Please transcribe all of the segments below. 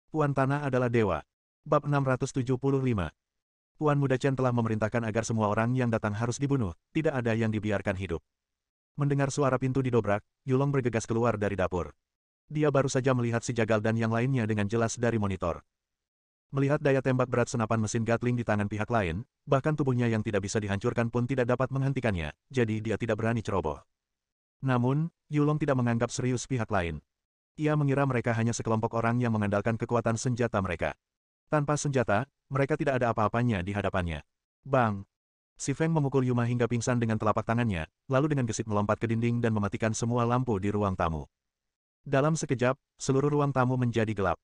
Puan Tanah adalah dewa. Bab 675. Puan Muda Chen telah memerintahkan agar semua orang yang datang harus dibunuh, tidak ada yang dibiarkan hidup. Mendengar suara pintu didobrak, Yulong bergegas keluar dari dapur. Dia baru saja melihat si Jagal dan yang lainnya dengan jelas dari monitor. Melihat daya tembak berat senapan mesin Gatling di tangan pihak lain, bahkan tubuhnya yang tidak bisa dihancurkan pun tidak dapat menghentikannya, jadi dia tidak berani ceroboh. Namun, Yulong tidak menganggap serius pihak lain. Ia mengira mereka hanya sekelompok orang yang mengandalkan kekuatan senjata mereka. Tanpa senjata, mereka tidak ada apa-apanya di hadapannya. Bang! Si Feng memukul Yuma hingga pingsan dengan telapak tangannya, lalu dengan gesit melompat ke dinding dan mematikan semua lampu di ruang tamu. Dalam sekejap, seluruh ruang tamu menjadi gelap.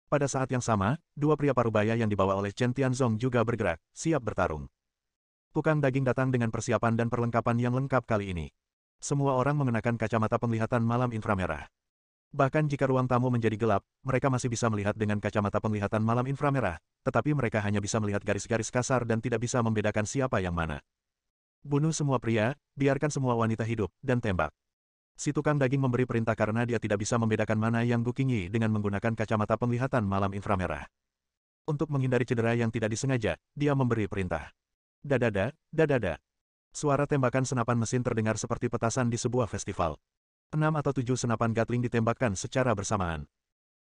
Pada saat yang sama, dua pria parubaya yang dibawa oleh Chen Tianzong juga bergerak, siap bertarung. Tukang daging datang dengan persiapan dan perlengkapan yang lengkap kali ini. Semua orang mengenakan kacamata penglihatan malam inframerah. Bahkan jika ruang tamu menjadi gelap, mereka masih bisa melihat dengan kacamata penglihatan malam inframerah, tetapi mereka hanya bisa melihat garis-garis kasar dan tidak bisa membedakan siapa yang mana. Bunuh semua pria, biarkan semua wanita hidup, dan tembak. Si tukang daging memberi perintah karena dia tidak bisa membedakan mana yang Gu Qingyi dengan menggunakan kacamata penglihatan malam inframerah. Untuk menghindari cedera yang tidak disengaja, dia memberi perintah. Dadada, dadada. Suara tembakan senapan mesin terdengar seperti petasan di sebuah festival. 6 atau 7 senapan Gatling ditembakkan secara bersamaan.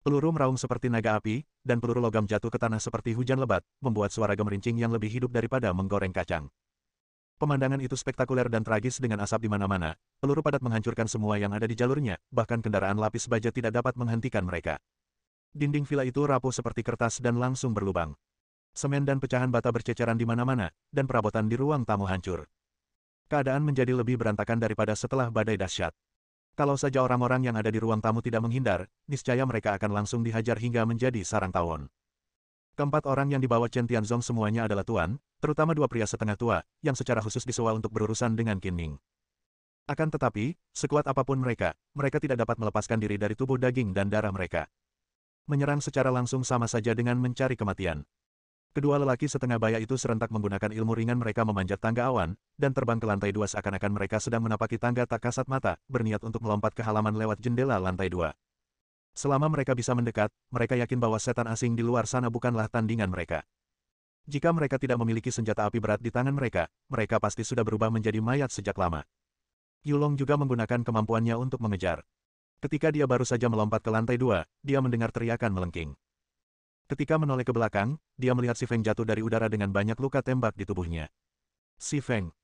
Peluru meraung seperti naga api, dan peluru logam jatuh ke tanah seperti hujan lebat, membuat suara gemerincing yang lebih hidup daripada menggoreng kacang. Pemandangan itu spektakuler dan tragis dengan asap di mana-mana, peluru padat menghancurkan semua yang ada di jalurnya, bahkan kendaraan lapis baja tidak dapat menghentikan mereka. Dinding villa itu rapuh seperti kertas dan langsung berlubang. Semen dan pecahan bata berceceran di mana-mana, dan perabotan di ruang tamu hancur. Keadaan menjadi lebih berantakan daripada setelah badai dahsyat. Kalau saja orang-orang yang ada di ruang tamu tidak menghindar, niscaya mereka akan langsung dihajar hingga menjadi sarang tawon. Keempat orang yang dibawa Chen Tianzong semuanya adalah tuan, terutama dua pria setengah tua, yang secara khusus disewa untuk berurusan dengan Qin Ming. Akan tetapi, sekuat apapun mereka, mereka tidak dapat melepaskan diri dari tubuh daging dan darah mereka. Menyerang secara langsung sama saja dengan mencari kematian. Kedua lelaki setengah baya itu serentak menggunakan ilmu ringan mereka memanjat tangga awan, dan terbang ke lantai 2 seakan-akan mereka sedang menapaki tangga tak kasat mata, berniat untuk melompat ke halaman lewat jendela lantai 2. Selama mereka bisa mendekat, mereka yakin bahwa setan asing di luar sana bukanlah tandingan mereka. Jika mereka tidak memiliki senjata api berat di tangan mereka, mereka pasti sudah berubah menjadi mayat sejak lama. Yulong juga menggunakan kemampuannya untuk mengejar. Ketika dia baru saja melompat ke lantai 2, dia mendengar teriakan melengking. Ketika menoleh ke belakang, dia melihat Si Feng jatuh dari udara dengan banyak luka tembak di tubuhnya. Si Feng.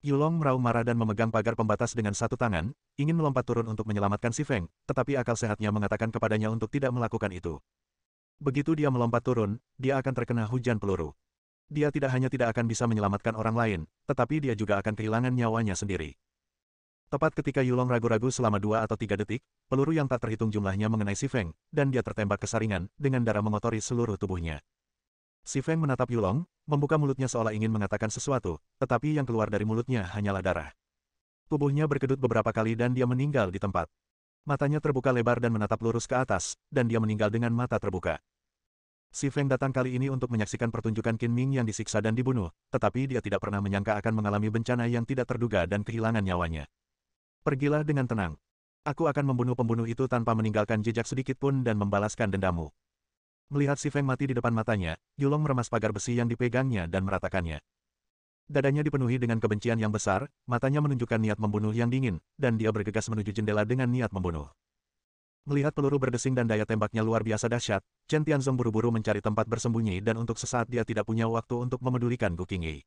Yulong meraung marah dan memegang pagar pembatas dengan satu tangan, ingin melompat turun untuk menyelamatkan Si Feng, tetapi akal sehatnya mengatakan kepadanya untuk tidak melakukan itu. Begitu dia melompat turun, dia akan terkena hujan peluru. Dia tidak hanya tidak akan bisa menyelamatkan orang lain, tetapi dia juga akan kehilangan nyawanya sendiri. Tepat ketika Yulong ragu-ragu selama 2 atau 3 detik, peluru yang tak terhitung jumlahnya mengenai Si Feng, dan dia tertembak kesaringan, dengan darah mengotori seluruh tubuhnya. Si Feng menatap Yulong, membuka mulutnya seolah ingin mengatakan sesuatu, tetapi yang keluar dari mulutnya hanyalah darah. Tubuhnya berkedut beberapa kali dan dia meninggal di tempat. Matanya terbuka lebar dan menatap lurus ke atas, dan dia meninggal dengan mata terbuka. Si Feng datang kali ini untuk menyaksikan pertunjukan Qin Ming yang disiksa dan dibunuh, tetapi dia tidak pernah menyangka akan mengalami bencana yang tidak terduga dan kehilangan nyawanya. Pergilah dengan tenang. Aku akan membunuh pembunuh itu tanpa meninggalkan jejak sedikit pun dan membalaskan dendamu. Melihat Si Feng mati di depan matanya, Yulong meremas pagar besi yang dipegangnya dan meratakannya. Dadanya dipenuhi dengan kebencian yang besar, matanya menunjukkan niat membunuh yang dingin, dan dia bergegas menuju jendela dengan niat membunuh. Melihat peluru berdesing dan daya tembaknya luar biasa dahsyat, Chen Tianzong buru-buru mencari tempat bersembunyi dan untuk sesaat dia tidak punya waktu untuk memedulikan Gu Qingyi.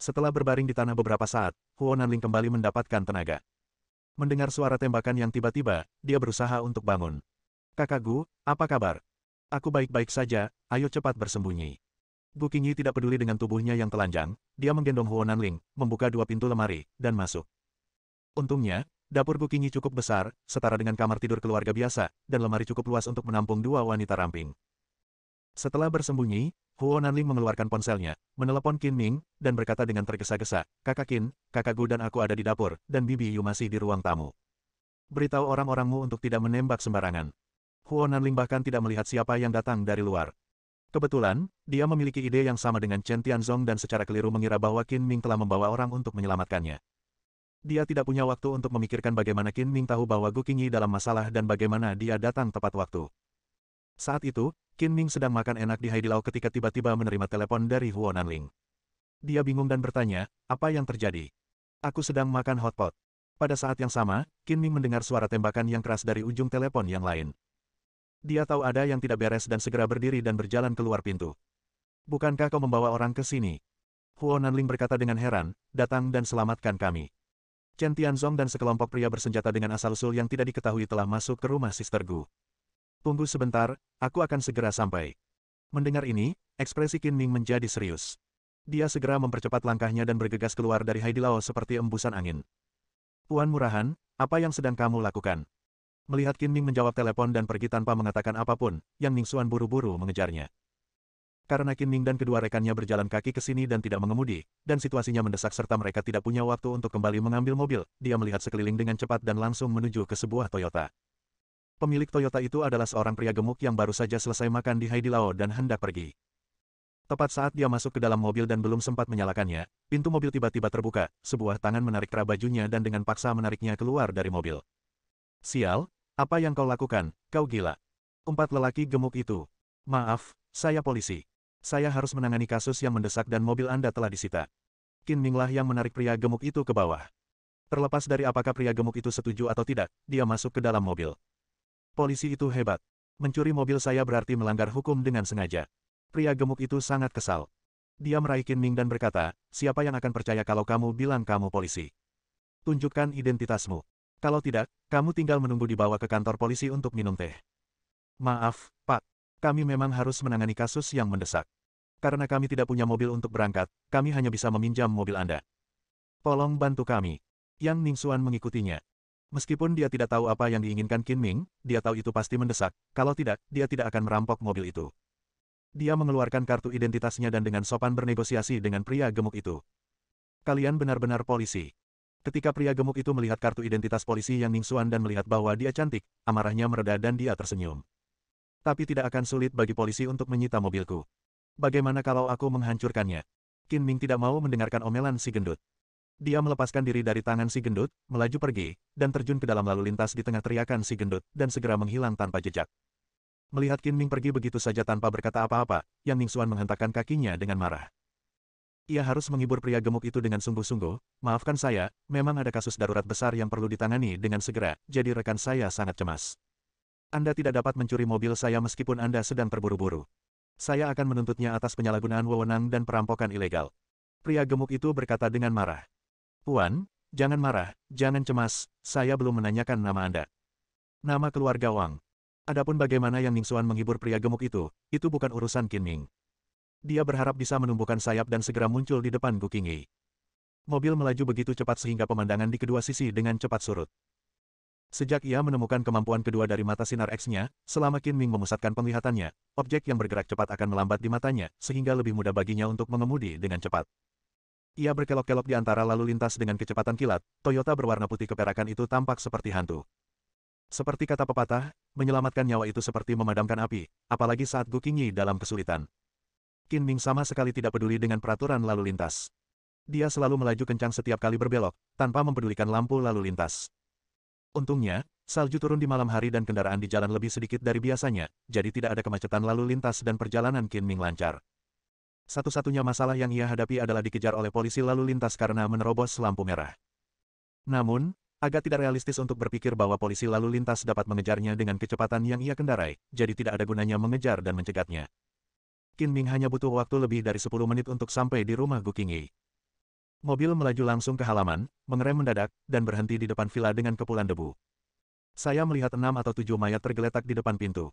Setelah berbaring di tanah beberapa saat, Huo Nanling kembali mendapatkan tenaga. Mendengar suara tembakan yang tiba-tiba, dia berusaha untuk bangun. Kakak Gu, apa kabar? Aku baik-baik saja, ayo cepat bersembunyi. Gu Qingyi tidak peduli dengan tubuhnya yang telanjang, dia menggendong Huo Nanling, membuka 2 pintu lemari, dan masuk. Untungnya, dapur Gu Qingyi cukup besar, setara dengan kamar tidur keluarga biasa, dan lemari cukup luas untuk menampung 2 wanita ramping. Setelah bersembunyi, Huo Nanling mengeluarkan ponselnya, menelepon Qin Ming, dan berkata dengan tergesa-gesa, Kakak Qin, Kakak Gu dan aku ada di dapur, dan Bibi Yu masih di ruang tamu. Beritahu orang-orangmu untuk tidak menembak sembarangan. Huo Nanling bahkan tidak melihat siapa yang datang dari luar. Kebetulan, dia memiliki ide yang sama dengan Chen Tianzong dan secara keliru mengira bahwa Qin Ming telah membawa orang untuk menyelamatkannya. Dia tidak punya waktu untuk memikirkan bagaimana Qin Ming tahu bahwa Gu Qingyi dalam masalah dan bagaimana dia datang tepat waktu. Saat itu, Qin Ming sedang makan enak di Haidilao ketika tiba-tiba menerima telepon dari Huo Nanling. Dia bingung dan bertanya, apa yang terjadi? Aku sedang makan hotpot. Pada saat yang sama, Qin Ming mendengar suara tembakan yang keras dari ujung telepon yang lain. Dia tahu ada yang tidak beres dan segera berdiri dan berjalan keluar pintu. Bukankah kau membawa orang ke sini? Huo Nanling berkata dengan heran, datang dan selamatkan kami. Chen Tianzong dan sekelompok pria bersenjata dengan asal-usul yang tidak diketahui telah masuk ke rumah Sister Gu. Tunggu sebentar, aku akan segera sampai. Mendengar ini, ekspresi Qin Ming menjadi serius. Dia segera mempercepat langkahnya dan bergegas keluar dari Haidilao seperti embusan angin. Tuan Murahan, apa yang sedang kamu lakukan? Melihat Qin Ming menjawab telepon dan pergi tanpa mengatakan apapun, Yang Ningxuan buru-buru mengejarnya. Karena Qin Ming dan kedua rekannya berjalan kaki ke sini dan tidak mengemudi, dan situasinya mendesak serta mereka tidak punya waktu untuk kembali mengambil mobil, dia melihat sekeliling dengan cepat dan langsung menuju ke sebuah Toyota. Pemilik Toyota itu adalah seorang pria gemuk yang baru saja selesai makan di Haidilao dan hendak pergi. Tepat saat dia masuk ke dalam mobil dan belum sempat menyalakannya, pintu mobil tiba-tiba terbuka, sebuah tangan menarik kerah bajunya dan dengan paksa menariknya keluar dari mobil. Sial, apa yang kau lakukan, kau gila? Empat lelaki gemuk itu. Maaf, saya polisi. Saya harus menangani kasus yang mendesak dan mobil Anda telah disita. Qin Ming lah yang menarik pria gemuk itu ke bawah. Terlepas dari apakah pria gemuk itu setuju atau tidak, dia masuk ke dalam mobil. Polisi itu hebat. Mencuri mobil saya berarti melanggar hukum dengan sengaja. Pria gemuk itu sangat kesal. Dia meraih Qin Ming dan berkata, siapa yang akan percaya kalau kamu bilang kamu polisi? Tunjukkan identitasmu. Kalau tidak, kamu tinggal menunggu dibawa ke kantor polisi untuk minum teh. Maaf, Pak. Kami memang harus menangani kasus yang mendesak. Karena kami tidak punya mobil untuk berangkat, kami hanya bisa meminjam mobil Anda. Tolong bantu kami. Yang Ningxuan mengikutinya. Meskipun dia tidak tahu apa yang diinginkan Qin Ming, dia tahu itu pasti mendesak, kalau tidak, dia tidak akan merampok mobil itu. Dia mengeluarkan kartu identitasnya dan dengan sopan bernegosiasi dengan pria gemuk itu. Kalian benar-benar polisi. Ketika pria gemuk itu melihat kartu identitas polisi Yang Ningxuan dan melihat bahwa dia cantik, amarahnya mereda dan dia tersenyum. Tapi tidak akan sulit bagi polisi untuk menyita mobilku. Bagaimana kalau aku menghancurkannya? Qin Ming tidak mau mendengarkan omelan si gendut. Dia melepaskan diri dari tangan si gendut, melaju pergi, dan terjun ke dalam lalu lintas di tengah teriakan si gendut, dan segera menghilang tanpa jejak. Melihat Qin Ming pergi begitu saja tanpa berkata apa-apa, Yang Ningxuan menghentakkan kakinya dengan marah. Ia harus menghibur pria gemuk itu dengan sungguh-sungguh, maafkan saya, memang ada kasus darurat besar yang perlu ditangani dengan segera, jadi rekan saya sangat cemas. Anda tidak dapat mencuri mobil saya meskipun Anda sedang terburu-buru. Saya akan menuntutnya atas penyalahgunaan wewenang dan perampokan ilegal. Pria gemuk itu berkata dengan marah. Tuan, jangan marah, jangan cemas, saya belum menanyakan nama Anda. Nama keluarga Wang. Adapun bagaimana Yang Ningxuan menghibur pria gemuk itu bukan urusan Qin Ming. Dia berharap bisa menumbuhkan sayap dan segera muncul di depan Gu Qingyi. Mobil melaju begitu cepat sehingga pemandangan di kedua sisi dengan cepat surut. Sejak ia menemukan kemampuan kedua dari mata sinar X-nya, selama Qin Ming memusatkan penglihatannya, objek yang bergerak cepat akan melambat di matanya, sehingga lebih mudah baginya untuk mengemudi dengan cepat. Ia berkelok-kelok di antara lalu lintas dengan kecepatan kilat, Toyota berwarna putih keperakan itu tampak seperti hantu. Seperti kata pepatah, menyelamatkan nyawa itu seperti memadamkan api, apalagi saat Gu Qingyi dalam kesulitan. Qin Ming sama sekali tidak peduli dengan peraturan lalu lintas. Dia selalu melaju kencang setiap kali berbelok, tanpa mempedulikan lampu lalu lintas. Untungnya, salju turun di malam hari dan kendaraan di jalan lebih sedikit dari biasanya, jadi tidak ada kemacetan lalu lintas dan perjalanan Qin Ming lancar. Satu-satunya masalah yang ia hadapi adalah dikejar oleh polisi lalu lintas karena menerobos lampu merah. Namun, agak tidak realistis untuk berpikir bahwa polisi lalu lintas dapat mengejarnya dengan kecepatan yang ia kendarai, jadi tidak ada gunanya mengejar dan mencegatnya. Qin Ming hanya butuh waktu lebih dari 10 menit untuk sampai di rumah Gu Qingyi. Mobil melaju langsung ke halaman, mengerem mendadak, dan berhenti di depan villa dengan kepulan debu. Saya melihat 6 atau 7 mayat tergeletak di depan pintu.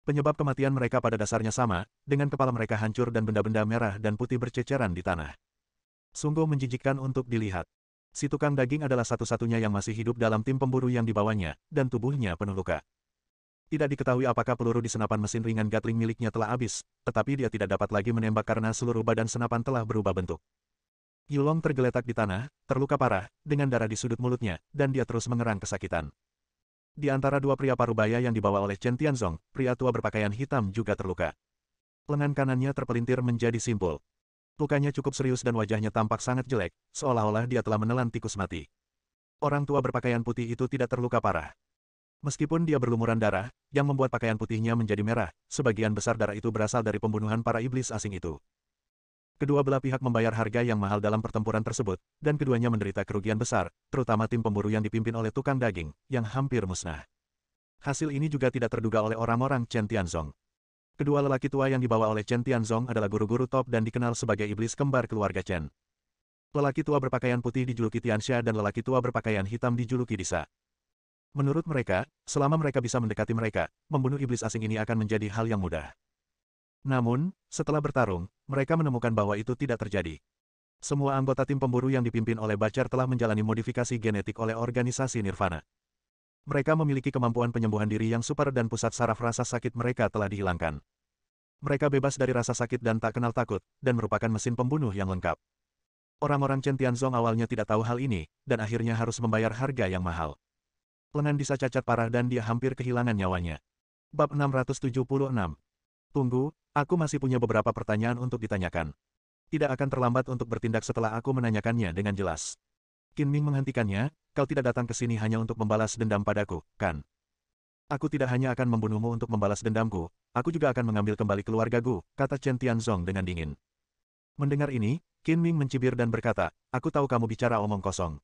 Penyebab kematian mereka pada dasarnya sama, dengan kepala mereka hancur dan benda-benda merah dan putih berceceran di tanah. Sungguh menjijikkan untuk dilihat. Si tukang daging adalah satu-satunya yang masih hidup dalam tim pemburu yang dibawanya, dan tubuhnya penuh luka. Tidak diketahui apakah peluru di senapan mesin ringan Gatling miliknya telah habis, tetapi dia tidak dapat lagi menembak karena seluruh badan senapan telah berubah bentuk. Yulong tergeletak di tanah, terluka parah, dengan darah di sudut mulutnya, dan dia terus mengerang kesakitan. Di antara dua pria parubaya yang dibawa oleh Chen Tianzong, pria tua berpakaian hitam juga terluka. Lengan kanannya terpelintir menjadi simpul. Lukanya cukup serius dan wajahnya tampak sangat jelek, seolah-olah dia telah menelan tikus mati. Orang tua berpakaian putih itu tidak terluka parah. Meskipun dia berlumuran darah, yang membuat pakaian putihnya menjadi merah, sebagian besar darah itu berasal dari pembunuhan para iblis asing itu. Kedua belah pihak membayar harga yang mahal dalam pertempuran tersebut, dan keduanya menderita kerugian besar, terutama tim pemburu yang dipimpin oleh tukang daging, yang hampir musnah. Hasil ini juga tidak terduga oleh orang-orang Chen Tianzong. Kedua lelaki tua yang dibawa oleh Chen Tianzong adalah guru-guru top dan dikenal sebagai iblis kembar keluarga Chen. Lelaki tua berpakaian putih dijuluki Tianxia dan lelaki tua berpakaian hitam dijuluki Disa. Menurut mereka, selama mereka bisa mendekati mereka, membunuh iblis asing ini akan menjadi hal yang mudah. Namun, setelah bertarung, mereka menemukan bahwa itu tidak terjadi. Semua anggota tim pemburu yang dipimpin oleh Bachar telah menjalani modifikasi genetik oleh organisasi Nirvana. Mereka memiliki kemampuan penyembuhan diri yang super dan pusat saraf rasa sakit mereka telah dihilangkan. Mereka bebas dari rasa sakit dan tak kenal takut, dan merupakan mesin pembunuh yang lengkap. Orang-orang Chen Tianzong awalnya tidak tahu hal ini, dan akhirnya harus membayar harga yang mahal. Lengan Disa cacat parah dan dia hampir kehilangan nyawanya. Bab 676. Tunggu, aku masih punya beberapa pertanyaan untuk ditanyakan. Tidak akan terlambat untuk bertindak setelah aku menanyakannya dengan jelas. Qin Ming menghentikannya, kau tidak datang ke sini hanya untuk membalas dendam padaku, kan? Aku tidak hanya akan membunuhmu untuk membalas dendamku, aku juga akan mengambil kembali keluargaku, kata Chen Tianzong dengan dingin. Mendengar ini, Qin Ming mencibir dan berkata, aku tahu kamu bicara omong kosong.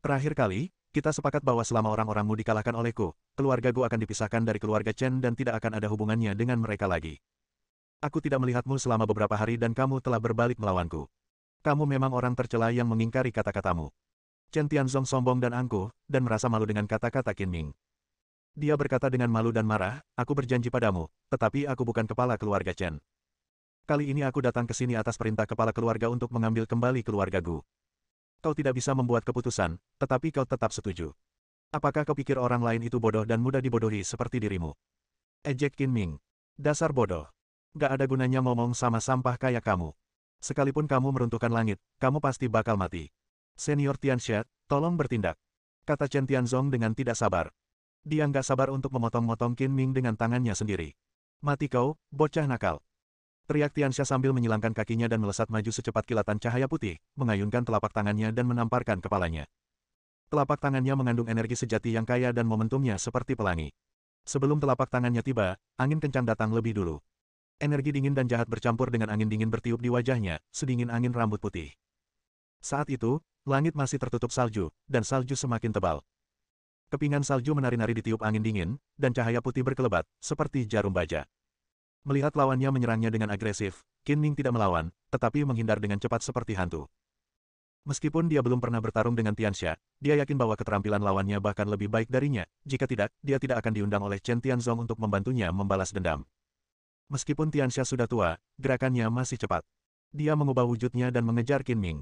Terakhir kali, kita sepakat bahwa selama orang-orangmu dikalahkan olehku, keluargaku akan dipisahkan dari keluarga Chen dan tidak akan ada hubungannya dengan mereka lagi. Aku tidak melihatmu selama beberapa hari dan kamu telah berbalik melawanku. Kamu memang orang tercela yang mengingkari kata-katamu. Chen Tianzong sombong dan angkuh, dan merasa malu dengan kata-kata Qin Ming. Dia berkata dengan malu dan marah, aku berjanji padamu, tetapi aku bukan kepala keluarga Chen. Kali ini aku datang ke sini atas perintah kepala keluarga untuk mengambil kembali keluargaku. Kau tidak bisa membuat keputusan, tetapi kau tetap setuju. Apakah kau pikir orang lain itu bodoh dan mudah dibodohi seperti dirimu? Ejek Qin Ming. Dasar bodoh. Gak ada gunanya ngomong sama sampah kayak kamu. Sekalipun kamu meruntuhkan langit, kamu pasti bakal mati. Senior Tianxia, tolong bertindak. Kata Chen Tianzong dengan tidak sabar. Dia nggak sabar untuk memotong-motong Qin Ming dengan tangannya sendiri. Mati kau, bocah nakal. Teriak Tianxia sambil menyilangkan kakinya dan melesat maju secepat kilatan cahaya putih, mengayunkan telapak tangannya dan menamparkan kepalanya. Telapak tangannya mengandung energi sejati yang kaya dan momentumnya seperti pelangi. Sebelum telapak tangannya tiba, angin kencang datang lebih dulu. Energi dingin dan jahat bercampur dengan angin dingin bertiup di wajahnya, sedingin angin rambut putih. Saat itu, langit masih tertutup salju, dan salju semakin tebal. Kepingan salju menari-nari ditiup angin dingin, dan cahaya putih berkelebat, seperti jarum baja. Melihat lawannya menyerangnya dengan agresif, Qin Ming tidak melawan, tetapi menghindar dengan cepat seperti hantu. Meskipun dia belum pernah bertarung dengan Tianxia, dia yakin bahwa keterampilan lawannya bahkan lebih baik darinya, jika tidak, dia tidak akan diundang oleh Chen Tianzong untuk membantunya membalas dendam. Meskipun Tianxia sudah tua, gerakannya masih cepat. Dia mengubah wujudnya dan mengejar Qin Ming.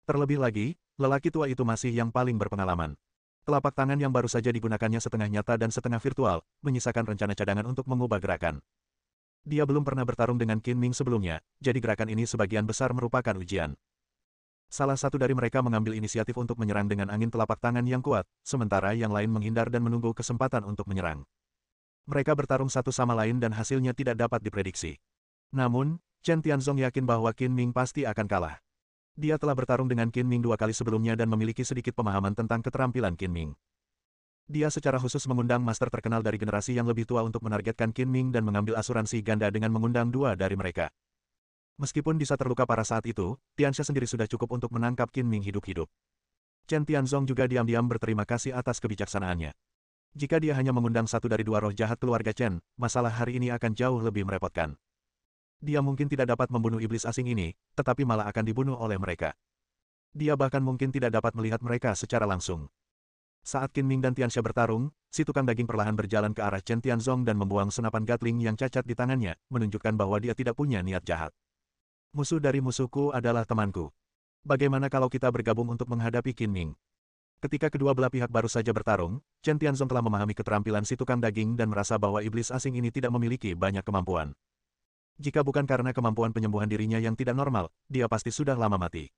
Terlebih lagi, lelaki tua itu masih yang paling berpengalaman. Telapak tangan yang baru saja digunakannya setengah nyata dan setengah virtual, menyisakan rencana cadangan untuk mengubah gerakan. Dia belum pernah bertarung dengan Qin Ming sebelumnya, jadi gerakan ini sebagian besar merupakan ujian. Salah satu dari mereka mengambil inisiatif untuk menyerang dengan angin telapak tangan yang kuat, sementara yang lain menghindar dan menunggu kesempatan untuk menyerang. Mereka bertarung satu sama lain dan hasilnya tidak dapat diprediksi. Namun, Chen Tianzong yakin bahwa Qin Ming pasti akan kalah. Dia telah bertarung dengan Qin Ming 2 kali sebelumnya dan memiliki sedikit pemahaman tentang keterampilan Qin Ming. Dia secara khusus mengundang master terkenal dari generasi yang lebih tua untuk menargetkan Qin Ming dan mengambil asuransi ganda dengan mengundang 2 dari mereka. Meskipun Disa terluka parah saat itu, Tianxia sendiri sudah cukup untuk menangkap Qin Ming hidup-hidup. Chen Tianzong juga diam-diam berterima kasih atas kebijaksanaannya. Jika dia hanya mengundang 1 dari 2 roh jahat keluarga Chen, masalah hari ini akan jauh lebih merepotkan. Dia mungkin tidak dapat membunuh iblis asing ini, tetapi malah akan dibunuh oleh mereka. Dia bahkan mungkin tidak dapat melihat mereka secara langsung. Saat Qin Ming dan Tianxia bertarung, si tukang daging perlahan berjalan ke arah Chen Tianzong dan membuang senapan gatling yang cacat di tangannya, menunjukkan bahwa dia tidak punya niat jahat. Musuh dari musuhku adalah temanku. Bagaimana kalau kita bergabung untuk menghadapi Qin Ming? Ketika kedua belah pihak baru saja bertarung, Chen Tianzong telah memahami keterampilan si tukang daging dan merasa bahwa iblis asing ini tidak memiliki banyak kemampuan. Jika bukan karena kemampuan penyembuhan dirinya yang tidak normal, dia pasti sudah lama mati.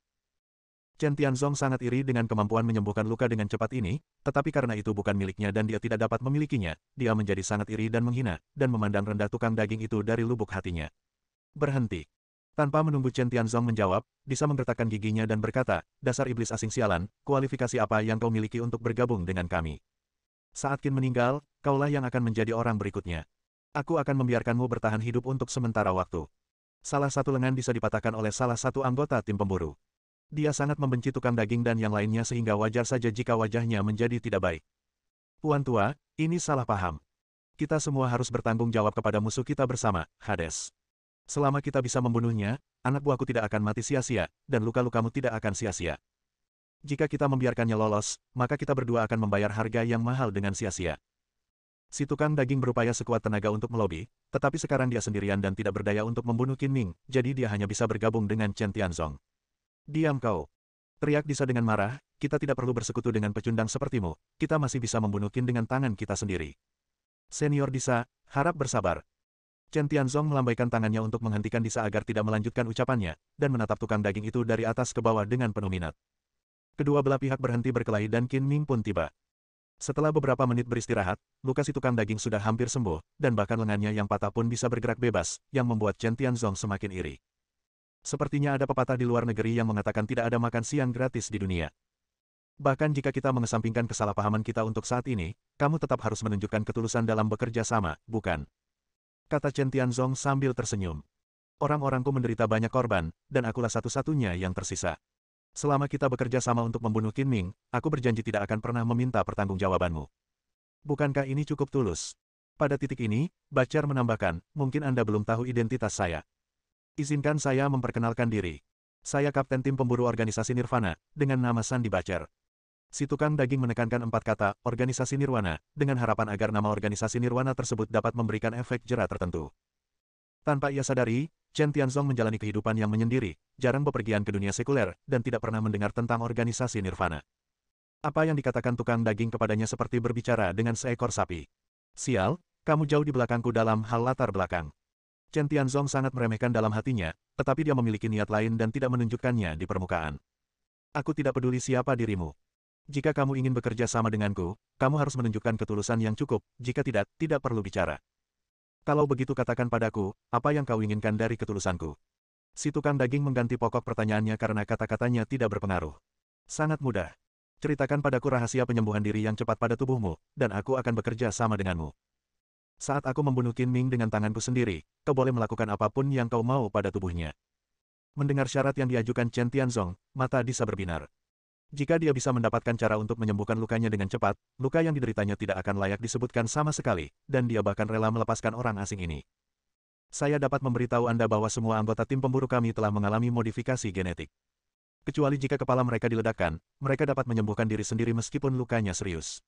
Chen Tianzong sangat iri dengan kemampuan menyembuhkan luka dengan cepat ini, tetapi karena itu bukan miliknya dan dia tidak dapat memilikinya, dia menjadi sangat iri dan menghina, dan memandang rendah tukang daging itu dari lubuk hatinya. Berhenti. Tanpa menunggu Chen Tianzong menjawab, Disa menggertakkan giginya dan berkata, dasar iblis asing sialan, kualifikasi apa yang kau miliki untuk bergabung dengan kami? Saat Qin meninggal, kaulah yang akan menjadi orang berikutnya. Aku akan membiarkanmu bertahan hidup untuk sementara waktu. Salah satu lengan bisa dipatahkan oleh salah satu anggota tim pemburu. Dia sangat membenci tukang daging dan yang lainnya sehingga wajar saja jika wajahnya menjadi tidak baik. Puan tua, ini salah paham. Kita semua harus bertanggung jawab kepada musuh kita bersama, Hades. Selama kita bisa membunuhnya, anak buahku tidak akan mati sia-sia, dan luka-lukamu tidak akan sia-sia. Jika kita membiarkannya lolos, maka kita berdua akan membayar harga yang mahal dengan sia-sia. Si tukang daging berupaya sekuat tenaga untuk melobi, tetapi sekarang dia sendirian dan tidak berdaya untuk membunuh Qin Ming, jadi dia hanya bisa bergabung dengan Chen Tianzong. Diam kau! Teriak Disa dengan marah, kita tidak perlu bersekutu dengan pecundang sepertimu, kita masih bisa membunuh Qin dengan tangan kita sendiri. Senior Disa, harap bersabar. Chen Tianzong melambaikan tangannya untuk menghentikan Disa agar tidak melanjutkan ucapannya, dan menatap tukang daging itu dari atas ke bawah dengan penuh minat. Kedua belah pihak berhenti berkelahi dan Qin Ming pun tiba. Setelah beberapa menit beristirahat, luka si tukang daging sudah hampir sembuh, dan bahkan lengannya yang patah pun bisa bergerak bebas, yang membuat Chen Tianzong semakin iri. Sepertinya ada pepatah di luar negeri yang mengatakan tidak ada makan siang gratis di dunia. Bahkan jika kita mengesampingkan kesalahpahaman kita untuk saat ini, kamu tetap harus menunjukkan ketulusan dalam bekerja sama, bukan? Kata Chen Tianzong sambil tersenyum. Orang-orangku menderita banyak korban, dan akulah satu-satunya yang tersisa. Selama kita bekerja sama untuk membunuh Qin Ming, aku berjanji tidak akan pernah meminta pertanggungjawabanmu. Bukankah ini cukup tulus? Pada titik ini, Bacar menambahkan, mungkin Anda belum tahu identitas saya. Izinkan saya memperkenalkan diri. Saya Kapten Tim Pemburu Organisasi Nirvana, dengan nama Sandi Bacar. Si tukang daging menekankan 4 kata, Organisasi Nirwana, dengan harapan agar nama organisasi Nirwana tersebut dapat memberikan efek jera tertentu. Tanpa ia sadari, Chen Tianzong menjalani kehidupan yang menyendiri, jarang bepergian ke dunia sekuler, dan tidak pernah mendengar tentang organisasi Nirvana. Apa yang dikatakan tukang daging kepadanya seperti berbicara dengan seekor sapi. Sial, kamu jauh di belakangku dalam hal latar belakang. Chen Tianzong sangat meremehkan dalam hatinya, tetapi dia memiliki niat lain dan tidak menunjukkannya di permukaan. Aku tidak peduli siapa dirimu. Jika kamu ingin bekerja sama denganku, kamu harus menunjukkan ketulusan yang cukup, jika tidak, tidak perlu bicara. Kalau begitu katakan padaku, apa yang kau inginkan dari ketulusanku? Si tukang daging mengganti pokok pertanyaannya karena kata-katanya tidak berpengaruh. Sangat mudah. Ceritakan padaku rahasia penyembuhan diri yang cepat pada tubuhmu, dan aku akan bekerja sama denganmu. Saat aku membunuh Qin Ming dengan tanganku sendiri, kau boleh melakukan apapun yang kau mau pada tubuhnya. Mendengar syarat yang diajukan Chen Tianzong, mata Disa berbinar. Jika dia bisa mendapatkan cara untuk menyembuhkan lukanya dengan cepat, luka yang dideritanya tidak akan layak disebutkan sama sekali, dan dia bahkan rela melepaskan orang asing ini. Saya dapat memberitahu Anda bahwa semua anggota tim pemburu kami telah mengalami modifikasi genetik. Kecuali jika kepala mereka diledakkan, mereka dapat menyembuhkan diri sendiri meskipun lukanya serius.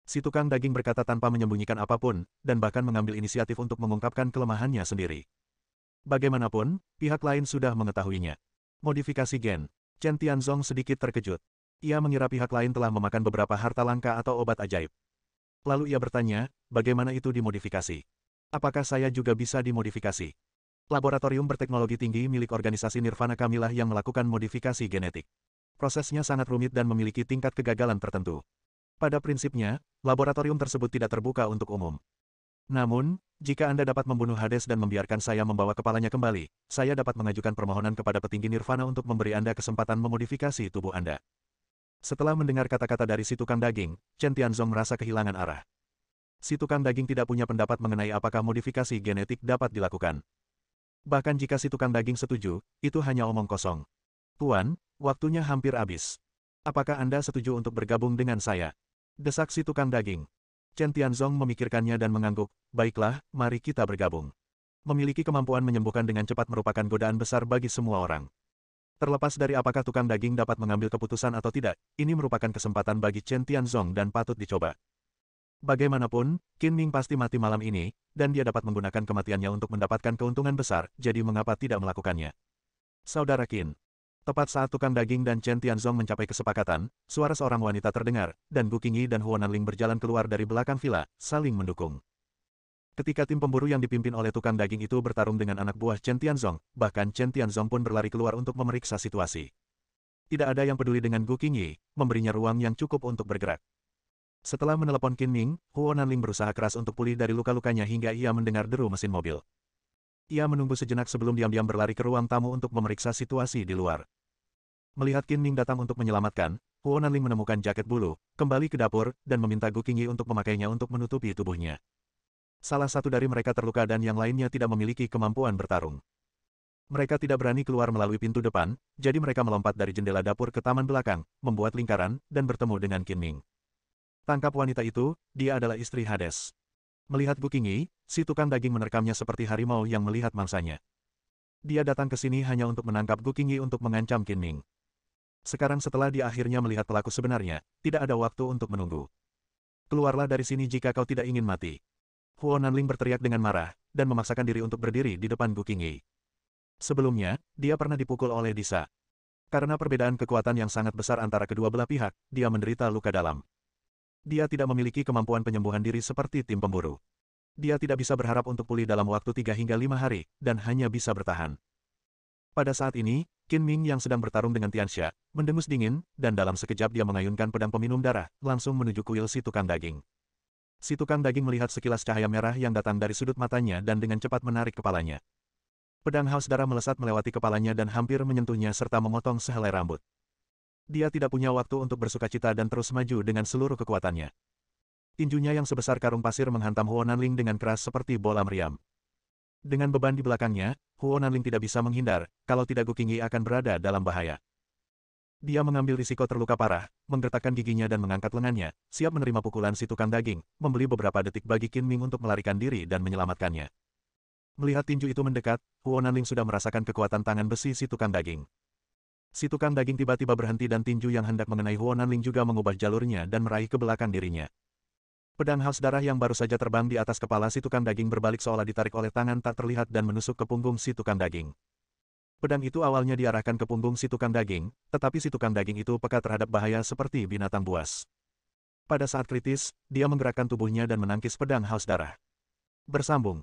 Si tukang daging berkata tanpa menyembunyikan apapun, dan bahkan mengambil inisiatif untuk mengungkapkan kelemahannya sendiri. Bagaimanapun, pihak lain sudah mengetahuinya. Modifikasi gen. Chen Tianzong sedikit terkejut. Ia mengira pihak lain telah memakan beberapa harta langka atau obat ajaib. Lalu ia bertanya, bagaimana itu dimodifikasi? Apakah saya juga bisa dimodifikasi? Laboratorium berteknologi tinggi milik organisasi Nirvana kamilah yang melakukan modifikasi genetik. Prosesnya sangat rumit dan memiliki tingkat kegagalan tertentu. Pada prinsipnya, laboratorium tersebut tidak terbuka untuk umum. Namun, jika Anda dapat membunuh Hades dan membiarkan saya membawa kepalanya kembali, saya dapat mengajukan permohonan kepada petinggi Nirvana untuk memberi Anda kesempatan memodifikasi tubuh Anda. Setelah mendengar kata-kata dari si tukang daging, Chen Tianzong merasa kehilangan arah. Si tukang daging tidak punya pendapat mengenai apakah modifikasi genetik dapat dilakukan. Bahkan jika si tukang daging setuju, itu hanya omong kosong. Tuan, waktunya hampir habis. Apakah Anda setuju untuk bergabung dengan saya? Desak si tukang daging. Chen Tianzong memikirkannya dan mengangguk, baiklah, mari kita bergabung. Memiliki kemampuan menyembuhkan dengan cepat merupakan godaan besar bagi semua orang. Terlepas dari apakah tukang daging dapat mengambil keputusan atau tidak, ini merupakan kesempatan bagi Chen Tianzong dan patut dicoba. Bagaimanapun, Qin Ming pasti mati malam ini, dan dia dapat menggunakan kematiannya untuk mendapatkan keuntungan besar, jadi mengapa tidak melakukannya? Saudara Qin. Tepat saat tukang daging dan Chen Tianzong mencapai kesepakatan, suara seorang wanita terdengar, dan Gu Qingyi dan Huo Nanling berjalan keluar dari belakang villa, saling mendukung. Ketika tim pemburu yang dipimpin oleh tukang daging itu bertarung dengan anak buah Chen Tianzong, bahkan Chen Tianzong pun berlari keluar untuk memeriksa situasi. Tidak ada yang peduli dengan Gu Qingyi, memberinya ruang yang cukup untuk bergerak. Setelah menelepon Qin Ming, Huo Nanling berusaha keras untuk pulih dari luka-lukanya hingga ia mendengar deru mesin mobil. Ia menunggu sejenak sebelum diam-diam berlari ke ruang tamu untuk memeriksa situasi di luar. Melihat Qin Ming datang untuk menyelamatkan, Huo Nanling menemukan jaket bulu, kembali ke dapur, dan meminta Gu Qingyi untuk memakainya untuk menutupi tubuhnya. Salah satu dari mereka terluka dan yang lainnya tidak memiliki kemampuan bertarung. Mereka tidak berani keluar melalui pintu depan, jadi mereka melompat dari jendela dapur ke taman belakang, membuat lingkaran, dan bertemu dengan Qin Ming. Tangkap wanita itu, dia adalah istri Hades. Melihat Gu Qingyi, si tukang daging menerkamnya seperti harimau yang melihat mangsanya. Dia datang ke sini hanya untuk menangkap Gu Qingyi untuk mengancam Qin Ming. Sekarang setelah dia akhirnya melihat pelaku sebenarnya, tidak ada waktu untuk menunggu. Keluarlah dari sini jika kau tidak ingin mati. Huo Nanling berteriak dengan marah, dan memaksakan diri untuk berdiri di depan Gu Qingyi. Sebelumnya, dia pernah dipukul oleh Disa. Karena perbedaan kekuatan yang sangat besar antara kedua belah pihak, dia menderita luka dalam. Dia tidak memiliki kemampuan penyembuhan diri seperti tim pemburu. Dia tidak bisa berharap untuk pulih dalam waktu 3 hingga 5 hari, dan hanya bisa bertahan. Pada saat ini, Qin Ming yang sedang bertarung dengan Tianxia, mendengus dingin, dan dalam sekejap dia mengayunkan pedang peminum darah, langsung menuju kuil si tukang daging. Si tukang daging melihat sekilas cahaya merah yang datang dari sudut matanya dan dengan cepat menarik kepalanya. Pedang haus darah melesat melewati kepalanya dan hampir menyentuhnya serta memotong sehelai rambut. Dia tidak punya waktu untuk bersukacita dan terus maju dengan seluruh kekuatannya. Tinjunya yang sebesar karung pasir menghantam Huo Nanling dengan keras seperti bola meriam. Dengan beban di belakangnya, Huo Nanling tidak bisa menghindar, kalau tidak Gu Qingyi akan berada dalam bahaya. Dia mengambil risiko terluka parah, menggertakkan giginya dan mengangkat lengannya, siap menerima pukulan si tukang daging, membeli beberapa detik bagi Qin Ming untuk melarikan diri dan menyelamatkannya. Melihat tinju itu mendekat, Huo Nanling sudah merasakan kekuatan tangan besi si tukang daging. Si tukang daging tiba-tiba berhenti dan tinju yang hendak mengenai Huo Nanling juga mengubah jalurnya dan meraih ke belakang dirinya. Pedang haus darah yang baru saja terbang di atas kepala si tukang daging berbalik seolah ditarik oleh tangan tak terlihat dan menusuk ke punggung si tukang daging. Pedang itu awalnya diarahkan ke punggung si tukang daging, tetapi si tukang daging itu peka terhadap bahaya seperti binatang buas. Pada saat kritis, dia menggerakkan tubuhnya dan menangkis pedang haus darah. Bersambung.